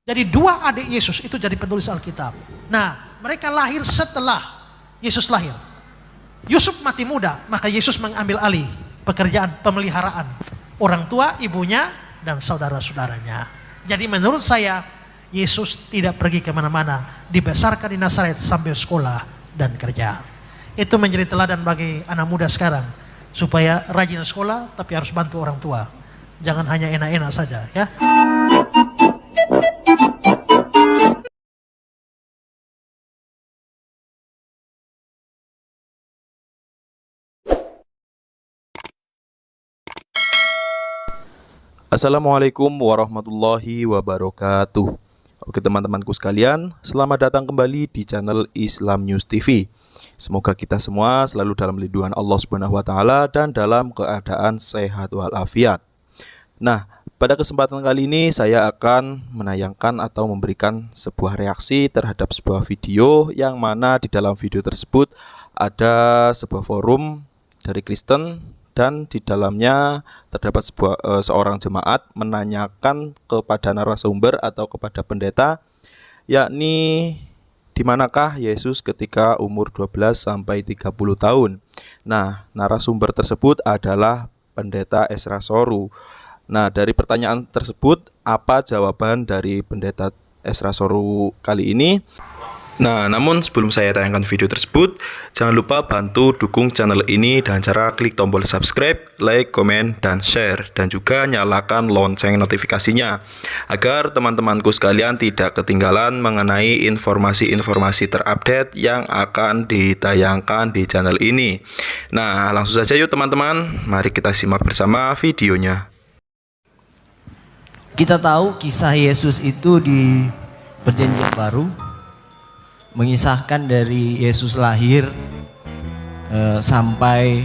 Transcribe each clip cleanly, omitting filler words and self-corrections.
Jadi dua adik Yesus itu jadi penulis Alkitab. Nah, mereka lahir setelah Yesus lahir. Yusuf mati muda, maka Yesus mengambil alih pekerjaan pemeliharaan orang tua, ibunya, dan saudara-saudaranya. Jadi menurut saya, Yesus tidak pergi kemana-mana, dibesarkan di Nazaret sambil sekolah dan kerja. Itu menjadi teladan bagi anak muda sekarang, supaya rajin sekolah tapi harus bantu orang tua. Jangan hanya enak-enak saja ya. Assalamualaikum warahmatullahi wabarakatuh. Oke teman-temanku sekalian, selamat datang kembali di channel Islam News TV. Semoga kita semua selalu dalam lindungan Allah Subhanahu wa taala dan dalam keadaan sehat walafiat. Nah, pada kesempatan kali ini saya akan menayangkan atau memberikan sebuah reaksi terhadap sebuah video yang mana di dalam video tersebut ada sebuah forum dari Kristen dan di dalamnya terdapat seorang jemaat menanyakan kepada narasumber atau kepada pendeta, yakni di manakah Yesus ketika umur 12 sampai 30 tahun. Nah, narasumber tersebut adalah pendeta Ezra Soru. Nah, dari pertanyaan tersebut, apa jawaban dari pendeta Ezra Soru kali ini? Nah, namun sebelum saya tayangkan video tersebut, jangan lupa bantu dukung channel ini dengan cara klik tombol subscribe, like, komen, dan share. Dan juga nyalakan lonceng notifikasinya, agar teman-temanku sekalian tidak ketinggalan mengenai informasi-informasi terupdate yang akan ditayangkan di channel ini. Nah, langsung saja yuk teman-teman, mari kita simak bersama videonya. Kita tahu kisah Yesus itu di Perjanjian Baru mengisahkan dari Yesus lahir sampai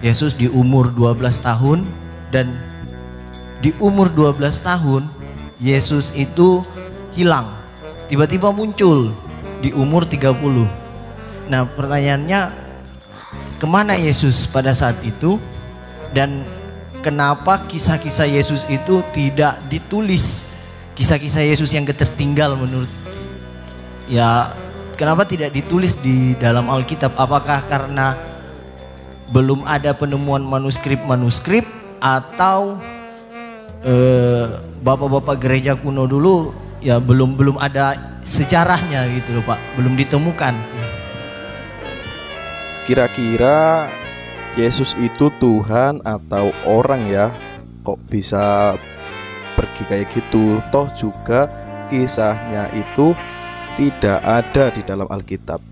Yesus di umur 12 tahun, dan di umur 12 tahun Yesus itu hilang, tiba-tiba muncul di umur 30. Nah, pertanyaannya, kemana Yesus pada saat itu, dan kenapa kisah-kisah Yesus itu tidak ditulis? Kisah-kisah Yesus yang tertinggal menurut kenapa tidak ditulis di dalam Alkitab? Apakah karena belum ada penemuan manuskrip atau bapak-bapak gereja kuno dulu belum ada sejarahnya gitu loh Pak, belum ditemukan. Kira-kira Yesus itu Tuhan atau orang ya? Kok bisa pergi kayak gitu? Toh juga kisahnya itu tidak ada di dalam Alkitab.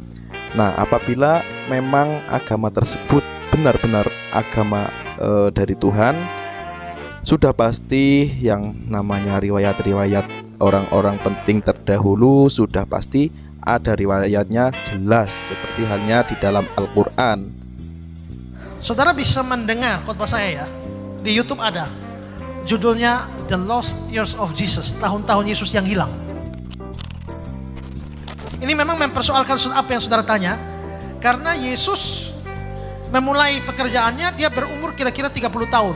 Nah, apabila memang agama tersebut benar-benar agama dari Tuhan, sudah pasti yang namanya riwayat-riwayat orang-orang penting terdahulu sudah pasti ada riwayatnya jelas, seperti halnya di dalam Al-Quran. Saudara bisa mendengar khotbah saya ya, di YouTube ada, judulnya The Lost Years of Jesus, tahun-tahun Yesus yang hilang. Ini memang mempersoalkan apa yang saudara tanya, karena Yesus memulai pekerjaannya dia berumur kira-kira 30 tahun.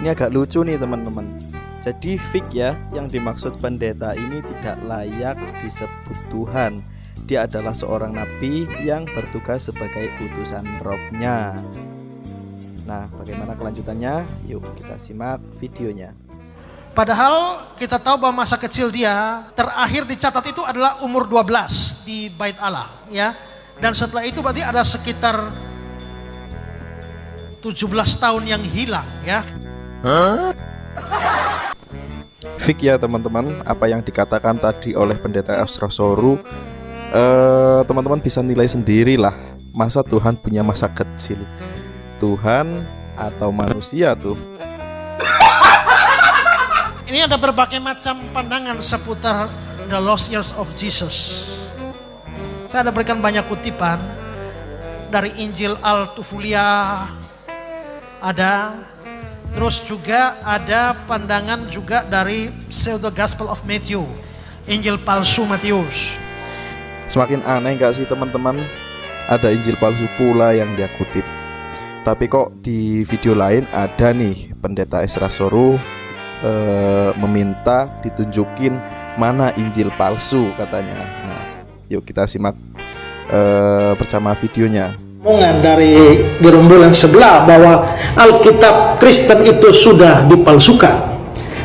Ini agak lucu nih teman-teman. Jadi fik ya, yang dimaksud pendeta ini tidak layak disebut Tuhan. Dia adalah seorang nabi yang bertugas sebagai utusan Rohnya. Nah, bagaimana kelanjutannya? Yuk kita simak videonya. Padahal kita tahu bahwa masa kecil dia terakhir dicatat itu adalah umur 12 di Bait Allah ya. Dan setelah itu berarti ada sekitar 17 tahun yang hilang ya. Fik ya teman-teman, apa yang dikatakan tadi oleh pendeta Ezra Soru, teman-teman bisa nilai sendirilah. Masa Tuhan punya masa kecil? Tuhan atau manusia tuh? Ini ada berbagai macam pandangan seputar The Lost Years of Jesus. Saya ada berikan banyak kutipan dari Injil Al-Tufulia, ada, terus juga ada pandangan juga dari Pseudo Gospel of Matthew, Injil palsu Matius. Semakin aneh gak sih teman-teman? Ada Injil palsu pula yang dia kutip. Tapi kok di video lain ada nih pendeta Ezra Soru meminta ditunjukin mana Injil palsu katanya. Nah, yuk kita simak bersama videonya. Omongan dari gerombolan sebelah bahwa Alkitab Kristen itu sudah dipalsukan.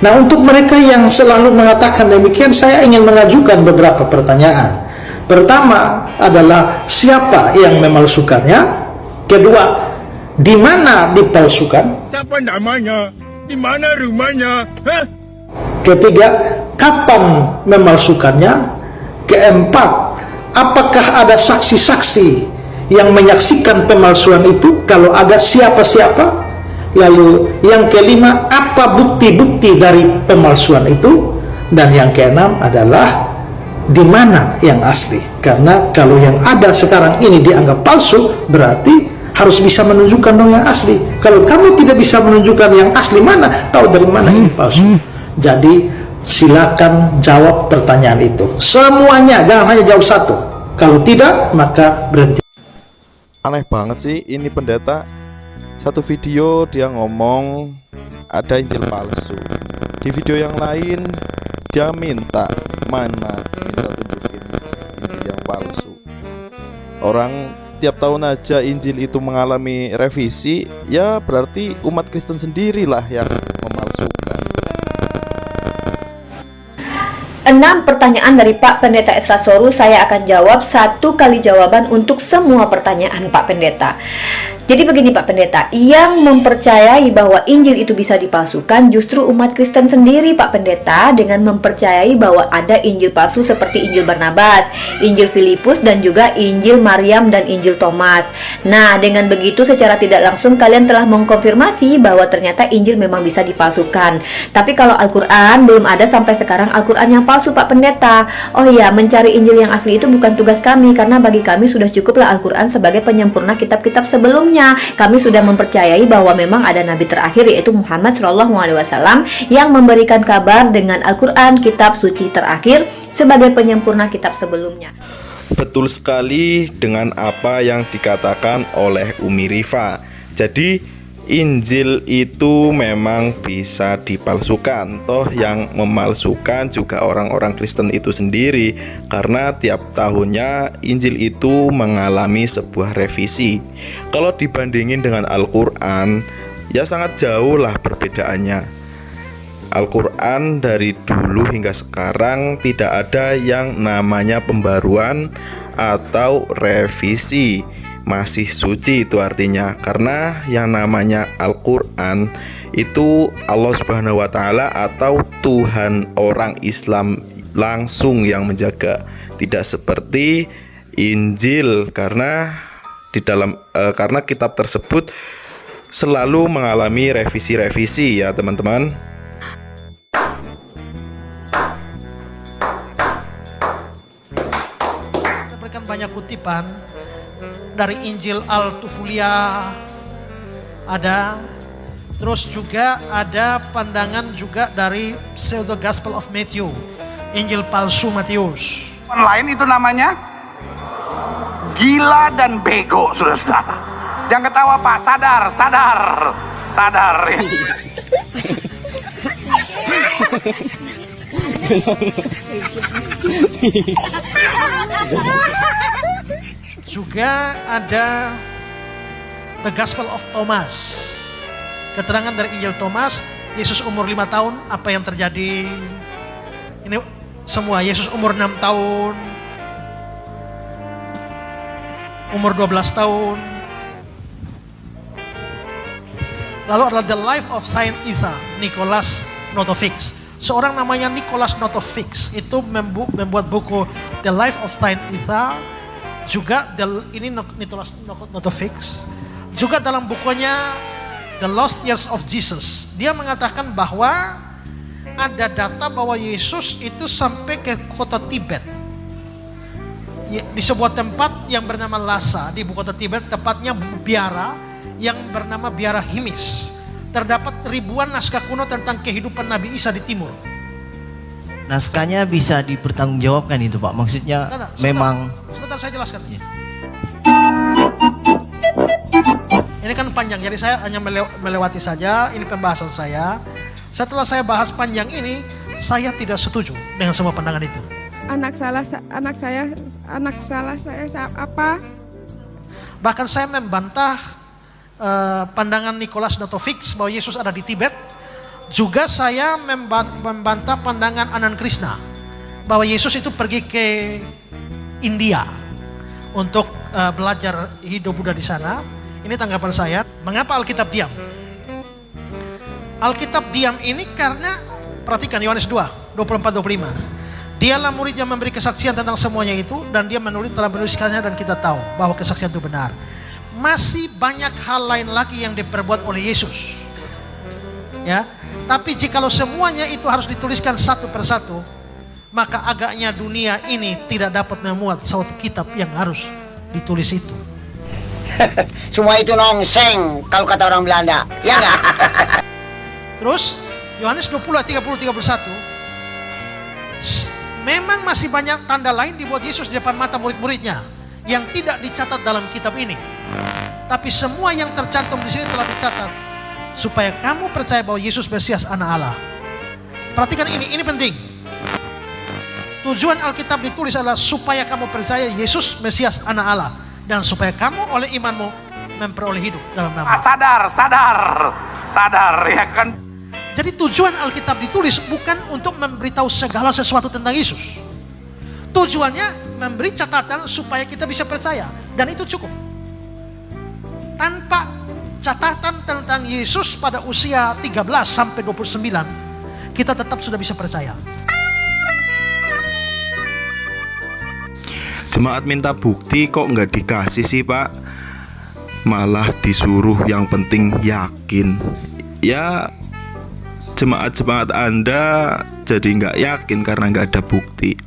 Nah, untuk mereka yang selalu mengatakan demikian, saya ingin mengajukan beberapa pertanyaan. Pertama adalah siapa yang memalsukannya? Kedua, di mana dipalsukan? Siapa namanya? Di mana rumahnya? Hah? Ketiga, kapan memalsukannya? Keempat, apakah ada saksi-saksi yang menyaksikan pemalsuan itu? Kalau ada, siapa-siapa? Lalu yang kelima, apa bukti-bukti dari pemalsuan itu? Dan yang keenam adalah di mana yang asli? Karena kalau yang ada sekarang ini dianggap palsu, berarti harus bisa menunjukkan dong yang asli. Kalau kamu tidak bisa menunjukkan yang asli, mana tahu dari mana ini palsu? Jadi silakan jawab pertanyaan itu semuanya, jangan hanya jawab satu. Kalau tidak, maka berhenti. Aneh banget sih ini pendeta. Satu video dia ngomong ada Injil palsu, di video yang lain dia minta tunjukin Injil yang palsu. Orang tiap tahun aja Injil itu mengalami revisi, ya berarti umat Kristen sendirilah yang memalsukan. 6 pertanyaan dari Pak Pendeta Ezra Soru saya akan jawab 1 kali jawaban untuk semua pertanyaan Pak Pendeta. Jadi begini Pak Pendeta, yang mempercayai bahwa Injil itu bisa dipalsukan justru umat Kristen sendiri Pak Pendeta, dengan mempercayai bahwa ada Injil palsu seperti Injil Barnabas, Injil Filipus, dan juga Injil Maryam dan Injil Thomas. Nah, dengan begitu secara tidak langsung kalian telah mengkonfirmasi bahwa ternyata Injil memang bisa dipalsukan. Tapi kalau Al-Quran, belum ada sampai sekarang Al-Quran yang palsu Pak Pendeta. Oh iya, mencari Injil yang asli itu bukan tugas kami, karena bagi kami sudah cukuplah Al-Quran sebagai penyempurna kitab-kitab sebelumnya. Kami sudah mempercayai bahwa memang ada Nabi terakhir, yaitu Muhammad SAW, yang memberikan kabar dengan Al-Quran, kitab suci terakhir, sebagai penyempurna kitab sebelumnya. Betul sekali dengan apa yang dikatakan oleh Umi Rifa. Jadi Injil itu memang bisa dipalsukan. Toh yang memalsukan juga orang-orang Kristen itu sendiri, karena tiap tahunnya Injil itu mengalami sebuah revisi. Kalau dibandingin dengan Al-Quran, ya sangat jauh lah perbedaannya. Al-Quran dari dulu hingga sekarang tidak ada yang namanya pembaruan atau revisi. Masih suci itu artinya, karena yang namanya Al-Quran itu Allah Subhanahu wa Ta'ala atau Tuhan orang Islam langsung yang menjaga, tidak seperti Injil, karena di dalam karena kitab tersebut selalu mengalami revisi-revisi ya teman-teman. Berikan banyak kutipan dari Injil Al-Tufulia ada, terus juga ada pandangan juga dari Pseudo Gospel of Matthew, Injil palsu Matius. Lain itu namanya gila dan bego, saudara. Jangan ketawa Pak, sadar. Juga ada The Gospel of Thomas, keterangan dari Injil Thomas. Yesus umur 5 tahun, apa yang terjadi? Ini semua. Yesus umur 6 tahun, umur 12 tahun. Lalu adalah The Life of Saint Isa, Nicholas Notovix. Seorang namanya Nicholas Notovix itu membuat buku The Life of Saint Isa. Juga ini Nicholas Notovix. Juga dalam bukunya The Lost Years of Jesus, dia mengatakan bahwa ada data bahwa Yesus itu sampai ke kota Tibet, di sebuah tempat yang bernama Lhasa di ibu kota Tibet, tepatnya biara yang bernama Biara Himis. Terdapat ribuan naskah kuno tentang kehidupan Nabi Isa di timur. Naskahnya bisa dipertanggungjawabkan itu Pak, maksudnya memang. Sebentar saya jelaskan. Ya. Ini kan panjang, jadi saya hanya melewati saja. Ini pembahasan saya. Setelah saya bahas panjang ini, saya tidak setuju dengan semua pandangan itu. Anak salah saya apa? Bahkan saya membantah pandangan Nicholas Natovics bahwa Yesus ada di Tibet. Juga saya membantah pandangan Anand Krishna bahwa Yesus itu pergi ke India untuk belajar hidup Buddha di sana. Ini tanggapan saya. Mengapa Alkitab diam? Alkitab diam ini karena, perhatikan Yohanes 2, 24-25. Dialah murid yang memberi kesaksian tentang semuanya itu, dan dia telah menuliskannya, dan kita tahu bahwa kesaksian itu benar. Masih banyak hal lain lagi yang diperbuat oleh Yesus. Ya, tapi jikalau semuanya itu harus dituliskan satu persatu, maka agaknya dunia ini tidak dapat memuat suatu kitab yang harus ditulis itu. Semua itu nongseng kalau kata orang Belanda, ya enggak? Terus Yohanes 20 ayat 30-31, memang masih banyak tanda lain dibuat Yesus di depan mata murid-muridnya yang tidak dicatat dalam kitab ini. Tapi semua yang tercantum di sini telah dicatat supaya kamu percaya bahwa Yesus Mesias Anak Allah. Perhatikan ini penting. Tujuan Alkitab ditulis adalah supaya kamu percaya Yesus Mesias Anak Allah, dan supaya kamu oleh imanmu memperoleh hidup dalam nama. Sadar ya kan. Jadi tujuan Alkitab ditulis bukan untuk memberitahu segala sesuatu tentang Yesus. Tujuannya memberi catatan supaya kita bisa percaya, dan itu cukup. Tanpa catatan tentang Yesus pada usia 13 sampai 29, kita tetap sudah bisa percaya. Jemaat minta bukti kok nggak dikasih sih Pak? Malah disuruh yang penting yakin. Ya, jemaat-jemaat Anda jadi nggak yakin karena nggak ada bukti.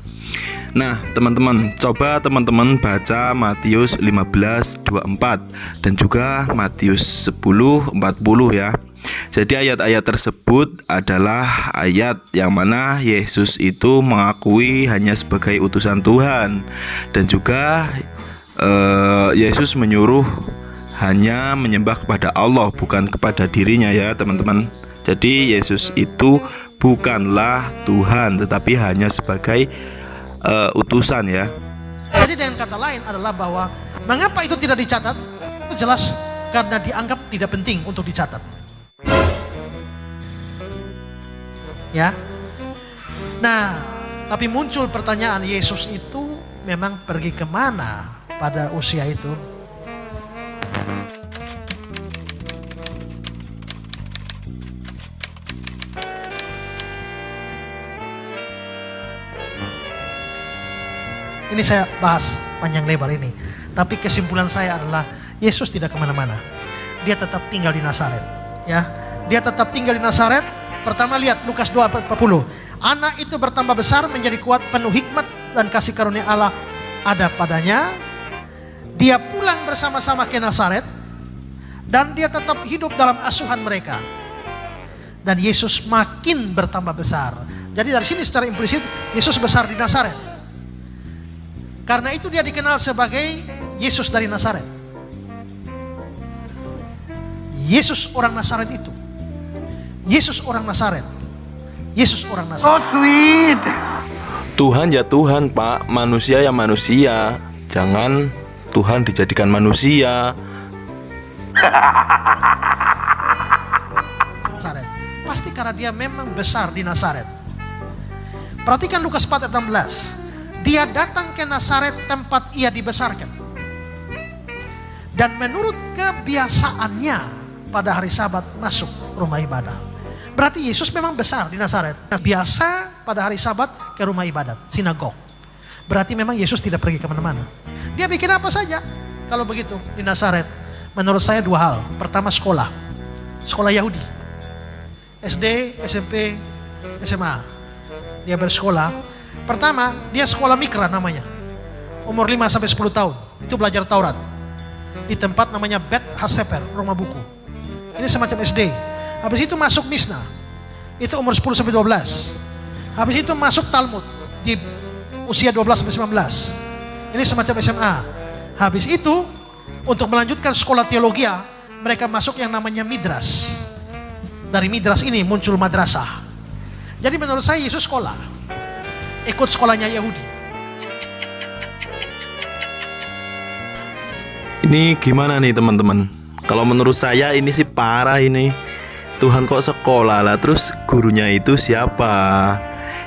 Nah teman-teman, coba teman-teman baca Matius 15:24 dan juga Matius 10:40 ya. Jadi ayat-ayat tersebut adalah ayat yang mana Yesus itu mengakui hanya sebagai utusan Tuhan, dan juga Yesus menyuruh hanya menyembah kepada Allah, bukan kepada dirinya ya teman-teman. Jadi Yesus itu bukanlah Tuhan, tetapi hanya sebagai utusan ya. Jadi dengan kata lain adalah bahwa mengapa itu tidak dicatat? Itu jelas karena dianggap tidak penting untuk dicatat. Ya. Nah, tapi muncul pertanyaan, Yesus itu memang pergi kemana pada usia itu? Ini saya bahas panjang lebar ini. Tapi kesimpulan saya adalah Yesus tidak kemana-mana. Dia tetap tinggal di Nazaret. Ya, dia tetap tinggal di Nazaret. Pertama lihat Lukas 2:40. Anak itu bertambah besar, menjadi kuat, penuh hikmat dan kasih karunia Allah ada padanya. Dia pulang bersama-sama ke Nazaret dan dia tetap hidup dalam asuhan mereka. Dan Yesus makin bertambah besar. Jadi dari sini secara implisit Yesus besar di Nazaret. Karena itu dia dikenal sebagai Yesus dari Nazaret. Yesus orang Nazaret itu. Yesus orang Nazaret. Yesus orang Nazaret. So sweet. Tuhan ya Tuhan Pak, manusia ya manusia. Jangan Tuhan dijadikan manusia. Nazaret. Pasti karena dia memang besar di Nazaret. Perhatikan Lukas 4 ayat 16. Dia datang ke Nazaret tempat ia dibesarkan. Dan menurut kebiasaannya pada hari Sabat masuk rumah ibadah. Berarti Yesus memang besar di Nazaret. Biasa pada hari Sabat ke rumah ibadat, sinagog. Berarti memang Yesus tidak pergi kemana-mana. Dia bikin apa saja kalau begitu di Nazaret. Menurut saya dua hal. Pertama sekolah. Sekolah Yahudi. SD, SMP, SMA. Dia bersekolah. Pertama dia sekolah mikra namanya. Umur 5-10 tahun. Itu belajar Taurat. Di tempat namanya Bet Haseper, rumah buku. Ini semacam SD. Habis itu masuk Misna, itu umur 10-12. Habis itu masuk Talmud di usia 12-19. Ini semacam SMA. Habis itu untuk melanjutkan sekolah teologia mereka masuk yang namanya midras. Dari midras ini muncul madrasah. Jadi menurut saya Yesus sekolah, ikut sekolahnya Yahudi. Ini gimana nih teman-teman? Kalau menurut saya ini sih parah ini. Tuhan kok sekolah lah, terus gurunya itu siapa?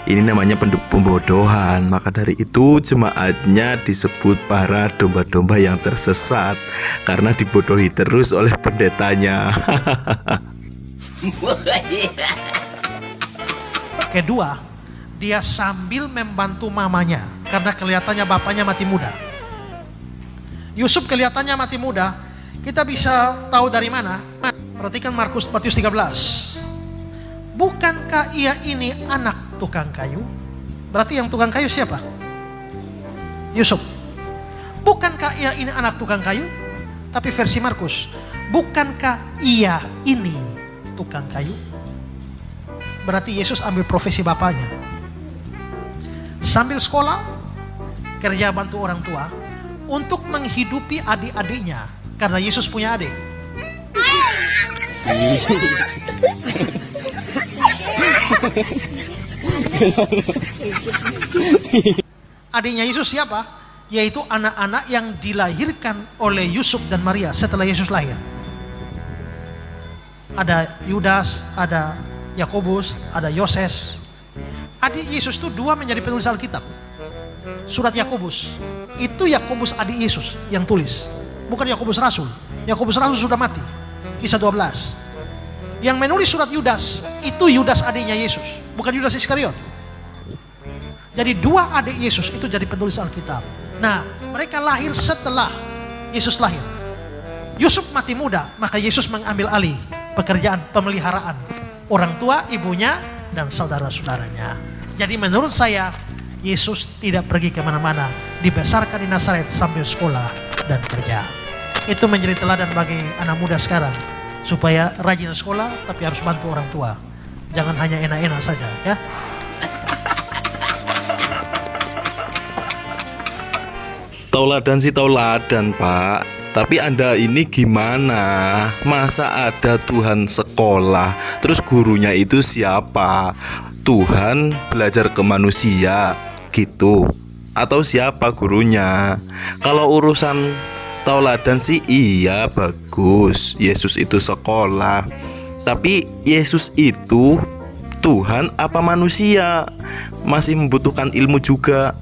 Ini namanya pembodohan. Maka dari itu jemaatnya disebut para domba-domba yang tersesat, karena dibodohi terus oleh pendetanya. Kedua, dia sambil membantu mamanya karena kelihatannya bapaknya mati muda. Yusuf kelihatannya mati muda. Kita bisa tahu dari mana? Perhatikan Matius 13. Bukankah ia ini anak tukang kayu? Berarti yang tukang kayu siapa? Yusuf. Bukankah ia ini anak tukang kayu? Tapi versi Markus, bukankah ia ini tukang kayu? Berarti Yesus ambil profesi bapaknya. Sambil sekolah, kerja bantu orang tua untuk menghidupi adik-adiknya, karena Yesus punya adik. Adiknya Yesus siapa? Yaitu anak-anak yang dilahirkan oleh Yusuf dan Maria setelah Yesus lahir. Ada Yudas, ada Yakobus, ada Yoses. Adik Yesus itu dua menjadi penulis Alkitab. Surat Yakobus, itu Yakobus adik Yesus yang tulis, bukan Yakobus Rasul. Yakobus Rasul sudah mati. Kisah 12. Yang menulis surat Yudas, itu Yudas adiknya Yesus, bukan Yudas Iskariot. Jadi dua adik Yesus itu jadi penulis Alkitab. Nah, mereka lahir setelah Yesus lahir. Yusuf mati muda, maka Yesus mengambil alih pekerjaan pemeliharaan orang tua, ibunya, dan saudara-saudaranya. Jadi menurut saya, Yesus tidak pergi kemana-mana, dibesarkan di Nazaret sambil sekolah dan kerja. Itu menjadi teladan bagi anak muda sekarang, supaya rajin sekolah tapi harus bantu orang tua. Jangan hanya enak-enak saja, ya. Tauladan sih tauladan, Pak. Tapi Anda ini gimana? Masa ada Tuhan sekolah, terus gurunya itu siapa? Tuhan belajar ke manusia gitu, atau siapa gurunya? Kalau urusan tauladan sih iya bagus, Yesus itu sekolah. Tapi Yesus itu Tuhan apa manusia? Masih membutuhkan ilmu juga.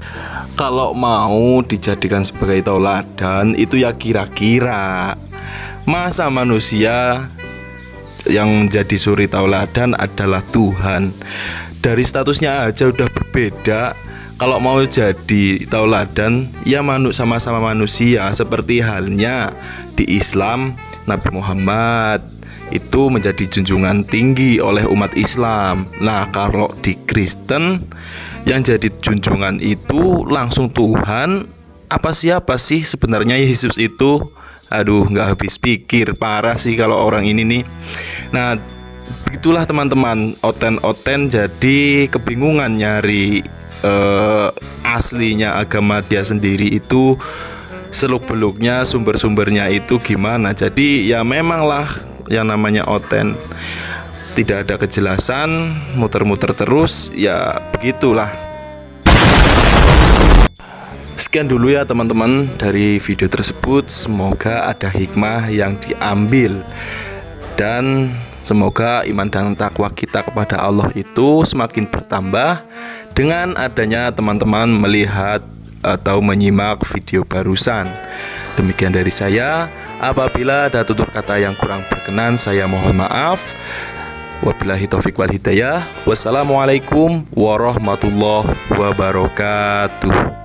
Kalau mau dijadikan sebagai tauladan itu ya kira-kira, masa manusia yang menjadi suri tauladan adalah Tuhan? Dari statusnya aja udah berbeda. Kalau mau jadi tauladan ya sama-sama manusia. Seperti halnya di Islam, Nabi Muhammad itu menjadi junjungan tinggi oleh umat Islam. Nah, kalau di Kristen yang jadi junjungan itu langsung Tuhan. Apa siapa sih sebenarnya Yesus itu? Aduh, nggak habis pikir, parah sih kalau orang ini nih. Nah, begitulah teman-teman, oten-oten jadi kebingungan nyari aslinya agama dia sendiri itu, seluk-beluknya, sumber-sumbernya itu gimana. Jadi ya memanglah yang namanya oten, tidak ada kejelasan, muter-muter terus, ya begitulah. Sekian dulu ya teman-teman dari video tersebut. Semoga ada hikmah yang diambil, dan semoga iman dan takwa kita kepada Allah itu semakin bertambah dengan adanya teman-teman melihat atau menyimak video barusan. Demikian dari saya. Apabila ada tutur kata yang kurang berkenan, saya mohon maaf. Wabillahi taufiq wal hidayah. Wassalamualaikum warahmatullahi wabarakatuh.